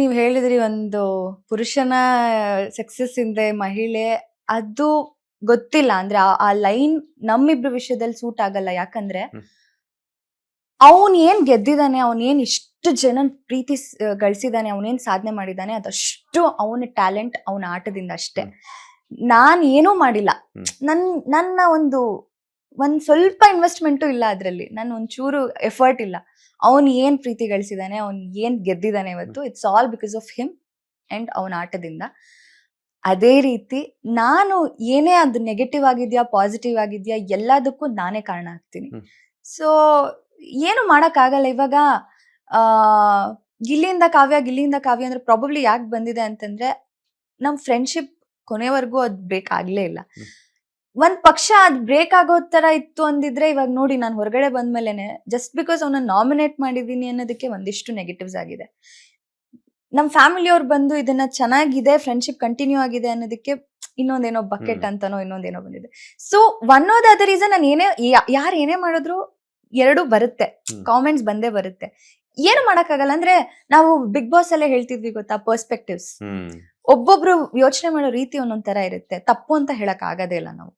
ನೀವ್ ಹೇಳಿದ್ರಿ ಒಂದು ಪುರುಷನ ಸಕ್ಸಸ್ ಹಿಂದೆ ಮಹಿಳೆ, ಅದು ಗೊತ್ತಿಲ್ಲ. ಅಂದ್ರೆ ಆ ಲೈನ್ ನಮ್ಮಿಬ್ರ ವಿಷಯದಲ್ಲಿ ಸೂಟ್ ಆಗಲ್ಲ. ಯಾಕಂದ್ರೆ ಹ್ಮ್. ಅವನ್ ಏನ್ ಗೆದ್ದಿದಾನೆ, ಅವನ್ ಏನ್ ಇಷ್ಟು ಜನ ಪ್ರೀತಿ ಗಳಿಸಿದಾನೆ, ಅವನೇನ್ ಸಾಧನೆ ಮಾಡಿದಾನೆ, ಅದಷ್ಟು ಅವನ ಟ್ಯಾಲೆಂಟ್, ಅವನ ಆಟದಿಂದ ಅಷ್ಟೇ. ನಾನ್ ಏನೂ ಮಾಡಿಲ್ಲ. ನನ್ನ ಒಂದ್ ಸ್ವಲ್ಪ ಇನ್ವೆಸ್ಟ್ಮೆಂಟು ಇಲ್ಲ ಅದ್ರಲ್ಲಿ. ನನ್ ಒಂಚೂರು ಎಫರ್ಟ್ ಇಲ್ಲ. ಅವನ್ ಏನ್ ಪ್ರೀತಿ ಗಳಿಸಿದಾನೆ, ಅವನ್ ಏನ್ ಗೆದ್ದಿದಾನೆ ಇವತ್ತು, it's all because of him and ಅವನ ಆಟದಿಂದ. ಅದೇ ರೀತಿ ನಾನು ಏನೇ ಅದು ನೆಗೆಟಿವ್ ಆಗಿದ್ಯಾ ಪಾಸಿಟಿವ್ ಆಗಿದ್ಯಾ ಎಲ್ಲದಕ್ಕೂ ನಾನೇ ಕಾರಣ ಆಗ್ತೀನಿ. ಸೊ ಏನು ಮಾಡಕ್ ಆಗಲ್ಲ. ಇವಾಗ ಗಿಲ್ಲಿಯಿಂದ ಕಾವ್ಯ ಅಂದ್ರೆ ಪ್ರಾಬಬ್ಲಿ ಯಾಕೆ ಬಂದಿದೆ ಅಂತಂದ್ರೆ ನಮ್ ಫ್ರೆಂಡ್ಶಿಪ್ ಕೊನೆವರೆಗೂ ಅದ್ ಬ್ರೇಕ್ ಆಗ್ಲೇ ಇಲ್ಲ. ಒಂದ್ ಪಕ್ಷ ಅದ್ ಬ್ರೇಕ್ ಆಗೋ ತರ ಇತ್ತು ಅಂದಿದ್ರೆ ಇವಾಗ ನೋಡಿ ನಾನು ಹೊರಗಡೆ ಬಂದ್ಮೇಲೆನೆ ಜಸ್ಟ್ ಬಿಕಾಸ್ ಅವನ್ನ ನಾಮಿನೇಟ್ ಮಾಡಿದೀನಿ ಅನ್ನೋದಕ್ಕೆ ಒಂದಿಷ್ಟು ನೆಗೆಟಿವ್ಸ್ ಆಗಿದೆ. ನಮ್ ಫ್ಯಾಮಿಲಿಯವ್ರು ಬಂದು ಇದನ್ನ ಚೆನ್ನಾಗಿದೆ, ಫ್ರೆಂಡ್ಶಿಪ್ ಕಂಟಿನ್ಯೂ ಆಗಿದೆ ಅನ್ನೋದಕ್ಕೆ ಇನ್ನೊಂದೇನೋ ಬಕೆಟ್ ಅಂತಾನೋ ಇನ್ನೊಂದೇನೋ ಬಂದಿದೆ. So one are the other reason ನಾನು ಯಾರು ಏನೇ ಮಾಡಿದ್ರು ಎರಡು ಬರುತ್ತೆ, ಕಾಮೆಂಟ್ಸ್ ಬಂದೇ ಬರುತ್ತೆ. ಏನು ಮಾಡಕ್ಕಾಗಲ್ಲ. ಅಂದ್ರೆ ನಾವು ಬಿಗ್ ಬಾಸ್ ಅಲ್ಲೇ ಹೇಳ್ತಿದ್ವಿ ಗೊತ್ತಾ, ಪರ್ಸ್ಪೆಕ್ಟಿವ್ಸ್. ಒಬ್ಬೊಬ್ರು ಯೋಚನೆ ಮಾಡೋ ರೀತಿ ಒಂದೊಂದ್ ತರ ಇರುತ್ತೆ. ತಪ್ಪು ಅಂತ ಹೇಳಕ್ ಆಗದೇ ಇಲ್ಲ ನಾವು.